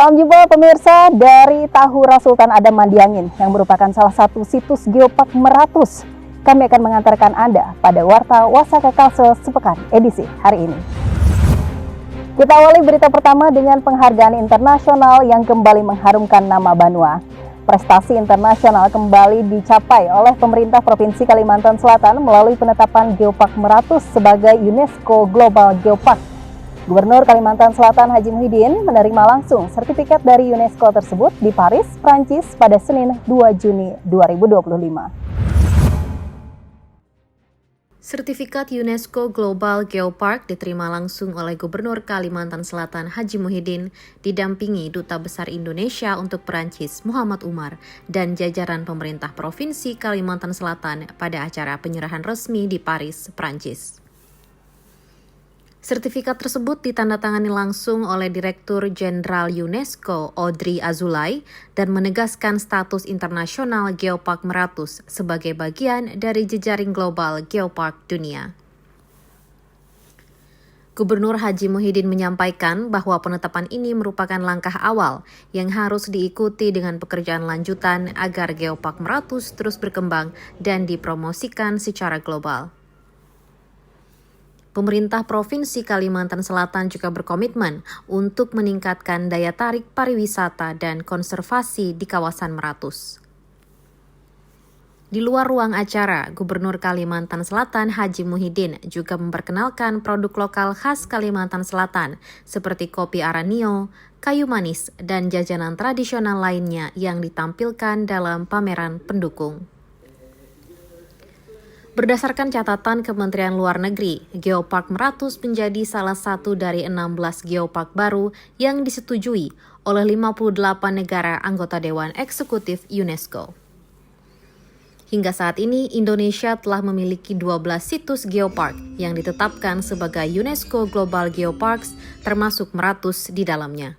Salam jumpa pemirsa dari Tahura Sultan Adam Mandiangin yang merupakan salah satu situs geopark Meratus. Kami akan mengantarkan Anda pada Warta Wasaka Kalsel sepekan edisi hari ini. Kita awali berita pertama dengan penghargaan internasional yang kembali mengharumkan nama Banua. Prestasi internasional kembali dicapai oleh pemerintah Provinsi Kalimantan Selatan melalui penetapan Geopark Meratus sebagai UNESCO Global Geopark. Gubernur Kalimantan Selatan Haji Muhyiddin menerima langsung sertifikat dari UNESCO tersebut di Paris, Prancis pada Senin 2 Juni 2025. Sertifikat UNESCO Global Geopark diterima langsung oleh Gubernur Kalimantan Selatan Haji Muhyiddin didampingi Duta Besar Indonesia untuk Perancis Muhammad Umar dan jajaran pemerintah Provinsi Kalimantan Selatan pada acara penyerahan resmi di Paris, Prancis. Sertifikat tersebut ditandatangani langsung oleh Direktur Jenderal UNESCO Audrey Azoulay dan menegaskan status internasional Geopark Meratus sebagai bagian dari jejaring global geopark dunia. Gubernur Haji Muhyiddin menyampaikan bahwa penetapan ini merupakan langkah awal yang harus diikuti dengan pekerjaan lanjutan agar Geopark Meratus terus berkembang dan dipromosikan secara global. Pemerintah Provinsi Kalimantan Selatan juga berkomitmen untuk meningkatkan daya tarik pariwisata dan konservasi di kawasan Meratus. Di luar ruang acara, Gubernur Kalimantan Selatan Haji Muhyiddin juga memperkenalkan produk lokal khas Kalimantan Selatan seperti kopi Aranio, kayu manis, dan jajanan tradisional lainnya yang ditampilkan dalam pameran pendukung. Berdasarkan catatan Kementerian Luar Negeri, Geopark Meratus menjadi salah satu dari 16 geopark baru yang disetujui oleh 58 negara anggota Dewan Eksekutif UNESCO. Hingga saat ini, Indonesia telah memiliki 12 situs geopark yang ditetapkan sebagai UNESCO Global Geoparks, termasuk Meratus di dalamnya.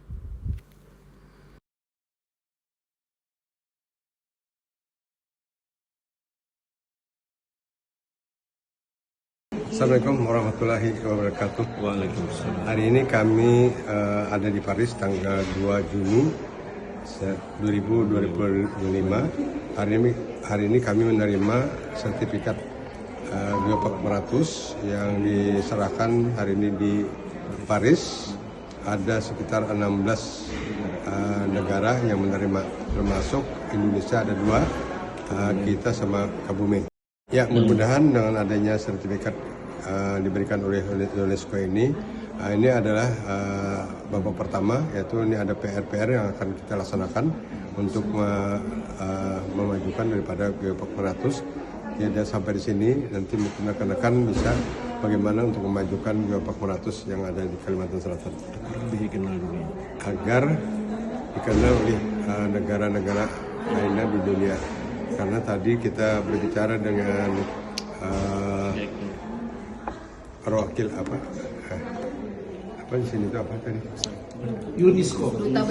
Assalamualaikum warahmatullahi wabarakatuh. Waalaikumsalam. Hari ini kami ada di Paris tanggal 2 Juni 2025. Hari ini kami menerima sertifikat Geopark Meratus yang diserahkan hari ini di Paris. Ada sekitar 16 negara yang menerima, termasuk Indonesia ada 2, kita sama Kebumen. Ya, mudah-mudahan dengan adanya sertifikat diberikan oleh UNESCO ini adalah babak pertama, yaitu ini ada PR-PR yang akan kita laksanakan untuk memajukan daripada Geopark Meratus. Ya, dan sampai di sini nanti mungkin rekan-rekan bisa bagaimana untuk memajukan Geopark Meratus yang ada di Kalimantan Selatan agar dikenal oleh negara-negara lainnya di dunia. Karena tadi kita berbicara dengan wakil apa di sini itu apa tadi? UNESCO. Duta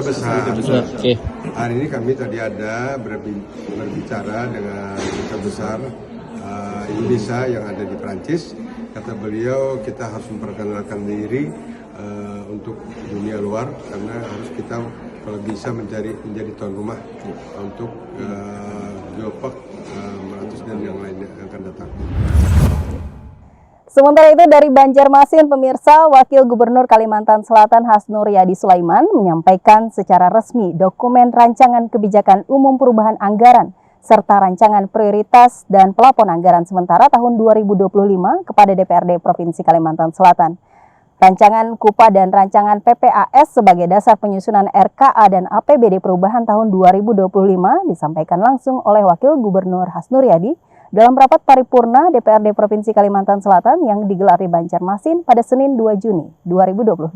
besar. Oke. Hari ini kami tadi ada berbicara dengan duta besar Indonesia yang ada di Prancis. Kata beliau kita harus memperkenalkan diri untuk dunia luar karena harus kita kalau bisa menjadi tuan rumah untuk Geopark Meratus dan yang lainnya yang akan datang. Sementara itu dari Banjarmasin, pemirsa, Wakil Gubernur Kalimantan Selatan Hasnur Yadi Sulaiman menyampaikan secara resmi dokumen rancangan kebijakan umum perubahan anggaran serta rancangan prioritas dan pelapon anggaran sementara tahun 2025 kepada DPRD Provinsi Kalimantan Selatan. Rancangan KUPA dan rancangan PPAS sebagai dasar penyusunan RKA dan APBD perubahan tahun 2025 disampaikan langsung oleh Wakil Gubernur Hasnur Yadi dalam rapat paripurna DPRD Provinsi Kalimantan Selatan yang digelar di Banjarmasin pada Senin 2 Juni 2025.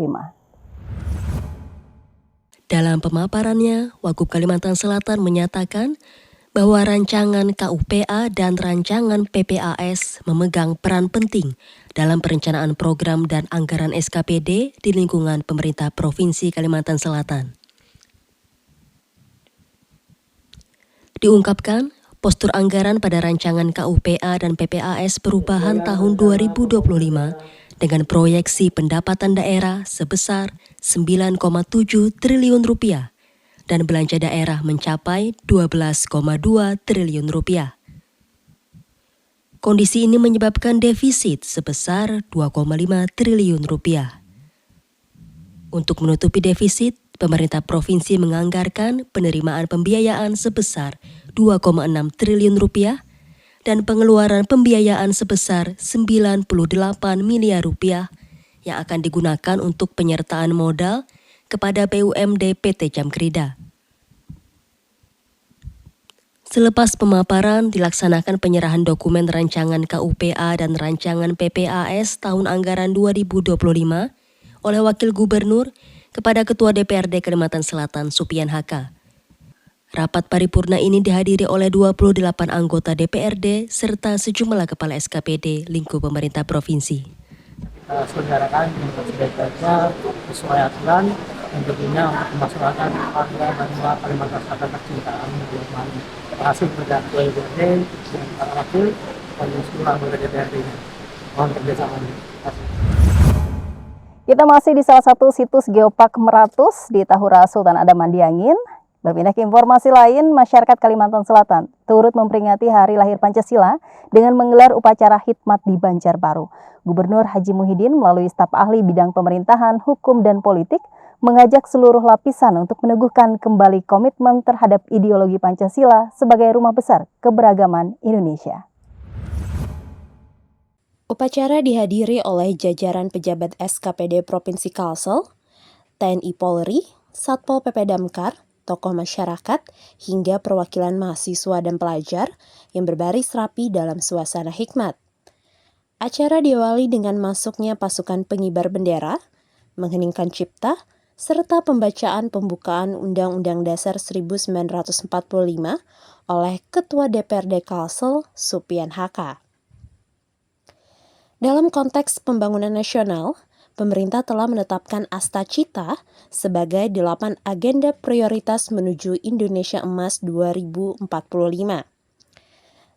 Dalam pemaparannya, Wagub Kalimantan Selatan menyatakan bahwa rancangan KUPA dan rancangan PPAS memegang peran penting dalam perencanaan program dan anggaran SKPD di lingkungan pemerintah Provinsi Kalimantan Selatan. Diungkapkan, postur anggaran pada rancangan KUPA dan PPAS perubahan tahun 2025 dengan proyeksi pendapatan daerah sebesar 9,7 triliun rupiah dan belanja daerah mencapai 12,2 triliun rupiah. Kondisi ini menyebabkan defisit sebesar 2,5 triliun rupiah. Untuk menutupi defisit, pemerintah provinsi menganggarkan penerimaan pembiayaan sebesar 2,6 triliun rupiah dan pengeluaran pembiayaan sebesar 98 miliar rupiah yang akan digunakan untuk penyertaan modal kepada BUMD PT Jamkrida. Selepas pemaparan, dilaksanakan penyerahan dokumen rancangan KUPA dan rancangan PPAS tahun anggaran 2025 oleh Wakil Gubernur kepada Ketua DPRD Kalimantan Selatan Supian Haka. Rapat paripurna ini dihadiri oleh 28 anggota DPRD serta sejumlah kepala SKPD lingkup pemerintah provinsi. Kita selenggarakan untuk sebaik-baiknya sesuai aturan yang tentunya untuk kemaslahatan warga Banua Kalimantan Selatan tercinta. Terima kasih kepada Ketua DPRD dan para wakil dan seluruh anggota DPRD-nya. Mohon kerjasamanya. Terima kasih. Kita masih di salah satu situs Geopark Meratus di Tahura Sultan Adam Mandiangin. Berpindah ke informasi lain, masyarakat Kalimantan Selatan turut memperingati Hari Lahir Pancasila dengan menggelar upacara khidmat di Banjarbaru. Gubernur Haji Muhyiddin melalui staf ahli bidang pemerintahan, hukum, dan politik mengajak seluruh lapisan untuk meneguhkan kembali komitmen terhadap ideologi Pancasila sebagai rumah besar keberagaman Indonesia. Upacara dihadiri oleh jajaran pejabat SKPD Provinsi Kalsel, TNI Polri, Satpol PP Damkar, tokoh masyarakat, hingga perwakilan mahasiswa dan pelajar yang berbaris rapi dalam suasana hikmat. Acara diawali dengan masuknya pasukan pengibar bendera, mengheningkan cipta, serta pembacaan pembukaan Undang-Undang Dasar 1945 oleh Ketua DPRD Kalsel, Supian Haka. Dalam konteks pembangunan nasional, pemerintah telah menetapkan Astacita sebagai 8 agenda prioritas menuju Indonesia Emas 2045.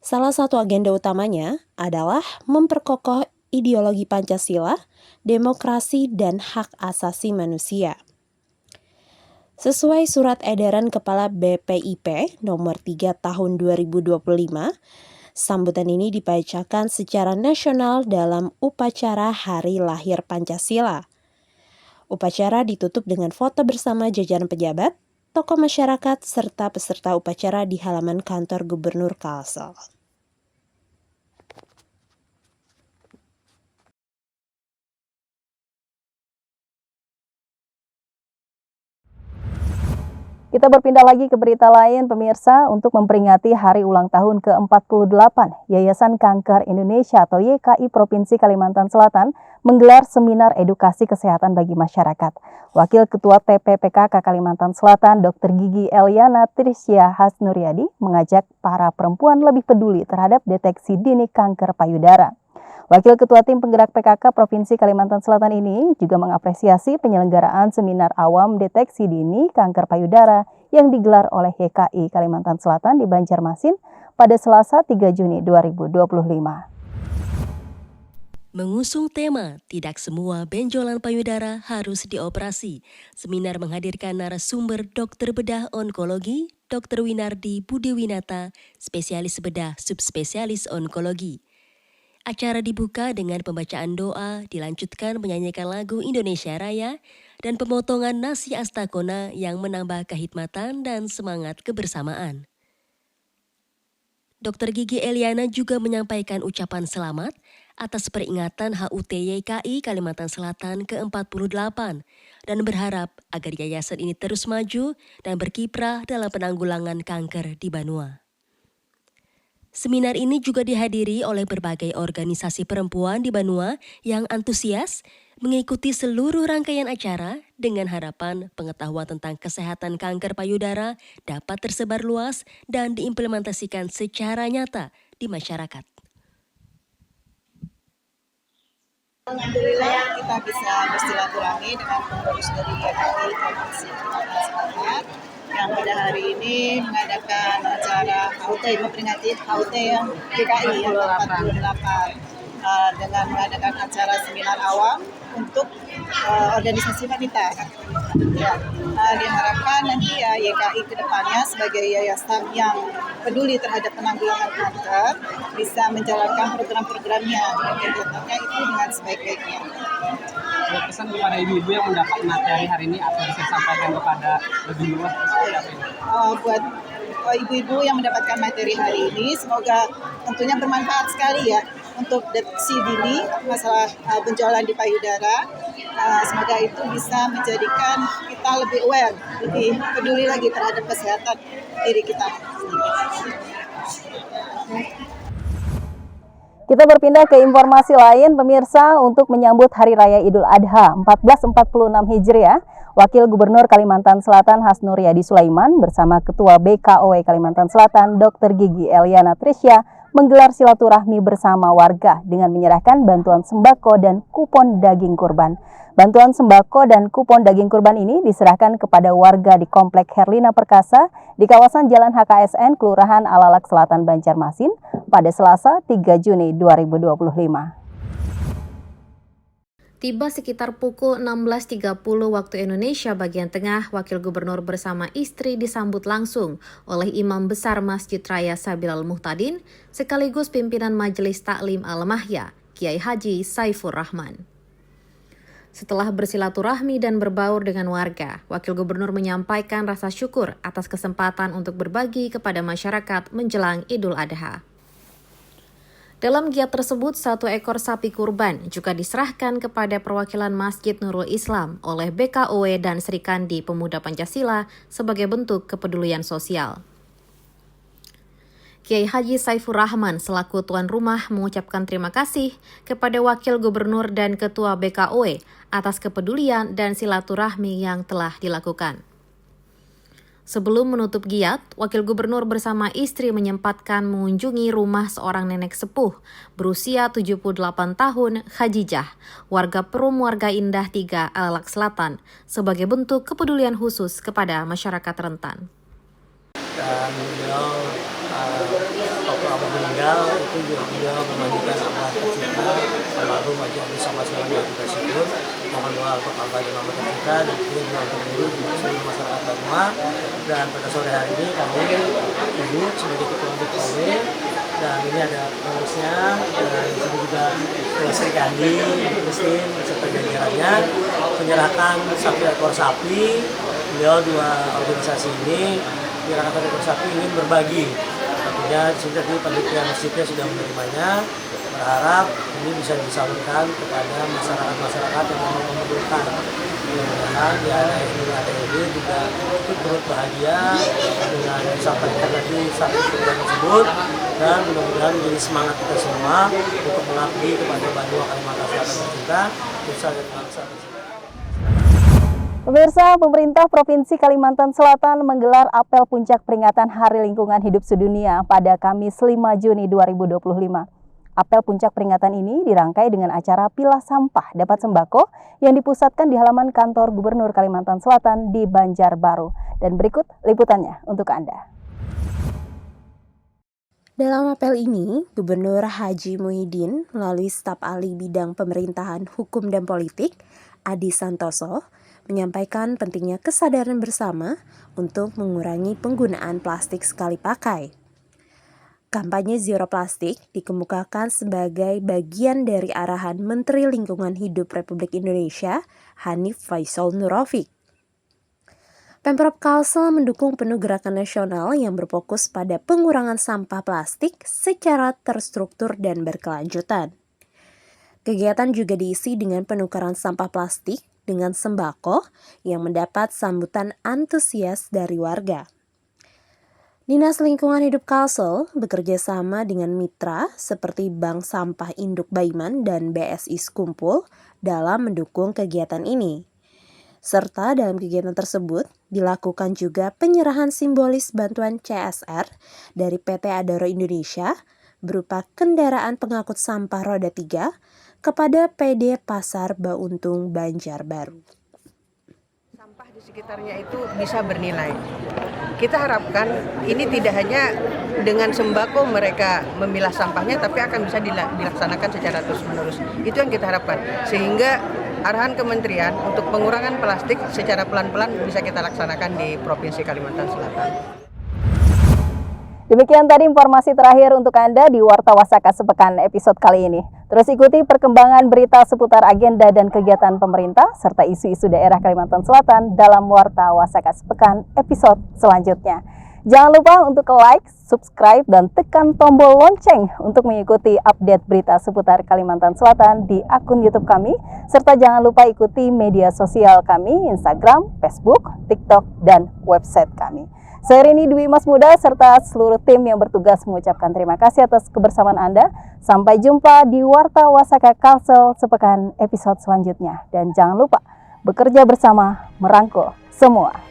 Salah satu agenda utamanya adalah memperkokoh ideologi Pancasila, demokrasi, dan hak asasi manusia. Sesuai surat edaran Kepala BPIP nomor 3 tahun 2025, sambutan ini dibacakan secara nasional dalam upacara Hari Lahir Pancasila. Upacara ditutup dengan foto bersama jajaran pejabat, tokoh masyarakat, serta peserta upacara di halaman kantor Gubernur Kalsel. Kita berpindah lagi ke berita lain, pemirsa, untuk memperingati hari ulang tahun ke-48 Yayasan Kanker Indonesia atau YKI Provinsi Kalimantan Selatan menggelar seminar edukasi kesehatan bagi masyarakat. Wakil Ketua TPPKK Kalimantan Selatan, Dr. Gigi Eliana Trisya Hasnuryadi, mengajak para perempuan lebih peduli terhadap deteksi dini kanker payudara. Wakil Ketua Tim Penggerak PKK Provinsi Kalimantan Selatan ini juga mengapresiasi penyelenggaraan seminar awam deteksi dini kanker payudara yang digelar oleh YKI Kalimantan Selatan di Banjarmasin pada Selasa 3 Juni 2025. Mengusung tema tidak semua benjolan payudara harus dioperasi, seminar menghadirkan narasumber dokter bedah onkologi, Dr. Winardi Budiwinata, spesialis bedah subspesialis onkologi. Acara dibuka dengan pembacaan doa, dilanjutkan menyanyikan lagu Indonesia Raya, dan pemotongan nasi astakona yang menambah kehikmatan dan semangat kebersamaan. Dr. Gigi Eliana juga menyampaikan ucapan selamat atas peringatan HUT YKI Kalimantan Selatan ke-48 dan berharap agar yayasan ini terus maju dan berkiprah dalam penanggulangan kanker di Banua. Seminar ini juga dihadiri oleh berbagai organisasi perempuan di Banua yang antusias mengikuti seluruh rangkaian acara dengan harapan pengetahuan tentang kesehatan kanker payudara dapat tersebar luas dan diimplementasikan secara nyata di masyarakat. Alhamdulillah kita bisa bersilaturahmi dengan pengurus dari YKI Provinsi Kalimantan Selatan yang pada hari ini mengadakan acara HUT memperingati HUT yang YKI yang 48. dengan mengadakan acara seminar awam untuk organisasi wanita. Ya, diharapkan nanti ya YKI ke depannya sebagai yayasan yang peduli terhadap penanggulangan kanker bisa menjalankan program-programnya dan kegiatannya itu dengan sebaik-baiknya. Kalau pesan kepada ibu-ibu yang mendapat materi hari ini apa bisa disampaikan kepada lebih luas seperti apa ini? Buat ibu-ibu yang mendapatkan materi hari ini, semoga tentunya bermanfaat sekali ya untuk deteksi dini masalah benjolan di payudara. Semoga itu bisa menjadikan kita lebih aware, lebih peduli lagi terhadap kesehatan diri kita. Kita berpindah ke informasi lain, pemirsa, untuk menyambut Hari Raya Idul Adha 1446 Hijriah. Wakil Gubernur Kalimantan Selatan Hasnur Yadi Sulaiman bersama Ketua BKOW Kalimantan Selatan Dr. Gigi Eliana Trisya menggelar silaturahmi bersama warga dengan menyerahkan bantuan sembako dan kupon daging kurban. Bantuan sembako dan kupon daging kurban ini diserahkan kepada warga di Komplek Herlina Perkasa di kawasan Jalan HKSN Kelurahan Alalak Selatan Banjarmasin pada Selasa 3 Juni 2025. Tiba sekitar pukul 16.30 waktu Indonesia bagian tengah, Wakil Gubernur bersama istri disambut langsung oleh Imam Besar Masjid Raya Sabilal Muhtadin sekaligus pimpinan Majelis Taklim Al-Mahya, Kiai Haji Saifur Rahman. Setelah bersilaturahmi dan berbaur dengan warga, Wakil Gubernur menyampaikan rasa syukur atas kesempatan untuk berbagi kepada masyarakat menjelang Idul Adha. Dalam giat tersebut, 1 ekor sapi kurban juga diserahkan kepada perwakilan Masjid Nurul Islam oleh BKOW dan Sri Kandi Pemuda Pancasila sebagai bentuk kepedulian sosial. Kiai Haji Saifur Rahman selaku tuan rumah mengucapkan terima kasih kepada Wakil Gubernur dan Ketua BKOW atas kepedulian dan silaturahmi yang telah dilakukan. Sebelum menutup giat, Wakil Gubernur bersama istri menyempatkan mengunjungi rumah seorang nenek sepuh berusia 78 tahun, Khadijah, warga Perum Warga Indah 3 Alalak Selatan, sebagai bentuk kepedulian khusus kepada masyarakat rentan. Dan beliau waktu abah meninggal itu juga beliau memandikan abah tercinta almarhum Haji Abdul Samad Sulaiman juga syukur. Mohon doa untuk abah dan mama tercinta dan juga untuk guru di seluruh masyarakat Banua. Dan pada sore hari ini kami ibu sebagai ketua BKOW dan ini ada pengurusnya dan di sini juga Ketua Sri Kandi Muslim beserta jajarannya menyerahkan 1 ekor sapi. Beliau 2 organisasi ini menyerahkan 1 ekor sapi ingin berbagi. Tentunya sudah di panitia masjidnya sudah menerimanya. Berharap ini bisa disalurkan kepada masyarakat yang memang membutuhkan. Mudah-mudahan di Idul Adha ini juga ikut turut bahagia dengan disampaikan tadi satu program tersebut dan mudah-mudahan menjadi semangat kita semua untuk mengabdi kepada Banua Kalimantan Selatan tercinta, nusa dan bangsa tercinta. Pemirsa, pemerintah Provinsi Kalimantan Selatan menggelar apel puncak peringatan Hari Lingkungan Hidup Sedunia pada Kamis 5 Juni 2025. Apel puncak peringatan ini dirangkai dengan acara pilah sampah dapat sembako yang dipusatkan di halaman kantor Gubernur Kalimantan Selatan di Banjarbaru. Dan berikut liputannya untuk Anda. Dalam apel ini, Gubernur Haji Muhyiddin melalui staf ahli bidang pemerintahan, hukum, dan politik, Adi Santoso, menyampaikan pentingnya kesadaran bersama untuk mengurangi penggunaan plastik sekali pakai. Kampanye Zero Plastik dikemukakan sebagai bagian dari arahan Menteri Lingkungan Hidup Republik Indonesia, Hanif Faisal Nurrafiq. Pemprov Kalsel mendukung penuh gerakan nasional yang berfokus pada pengurangan sampah plastik secara terstruktur dan berkelanjutan. Kegiatan juga diisi dengan penukaran sampah plastik dengan sembako yang mendapat sambutan antusias dari warga. Dinas Lingkungan Hidup Kalsel bekerja sama dengan mitra seperti Bank Sampah Induk Baiman dan BSI Skumpul dalam mendukung kegiatan ini. Serta dalam kegiatan tersebut dilakukan juga penyerahan simbolis bantuan CSR dari PT Adaro Indonesia berupa kendaraan pengangkut sampah roda 3 kepada PD Pasar Bauntung Banjarbaru. Sampah di di sekitarnya itu bisa bernilai. Kita harapkan ini tidak hanya dengan sembako mereka memilah sampahnya, tapi akan bisa dilaksanakan secara terus-menerus. Itu yang kita harapkan. Sehingga arahan kementerian untuk pengurangan plastik secara pelan-pelan bisa kita laksanakan di Provinsi Kalimantan Selatan. Demikian tadi informasi terakhir untuk Anda di Warta Wasaka Sepekan episode kali ini. Terus ikuti perkembangan berita seputar agenda dan kegiatan pemerintah serta isu-isu daerah Kalimantan Selatan dalam Warta Wasaka Sepekan episode selanjutnya. Jangan lupa untuk like, subscribe, dan tekan tombol lonceng untuk mengikuti update berita seputar Kalimantan Selatan di akun YouTube kami, serta jangan lupa ikuti media sosial kami, Instagram, Facebook, TikTok, dan website kami. Saya Rini Dwi Mas Muda serta seluruh tim yang bertugas mengucapkan terima kasih atas kebersamaan Anda. Sampai jumpa di Warta Wasaka Kalsel Sepekan episode selanjutnya. Dan jangan lupa bekerja bersama merangkul semua.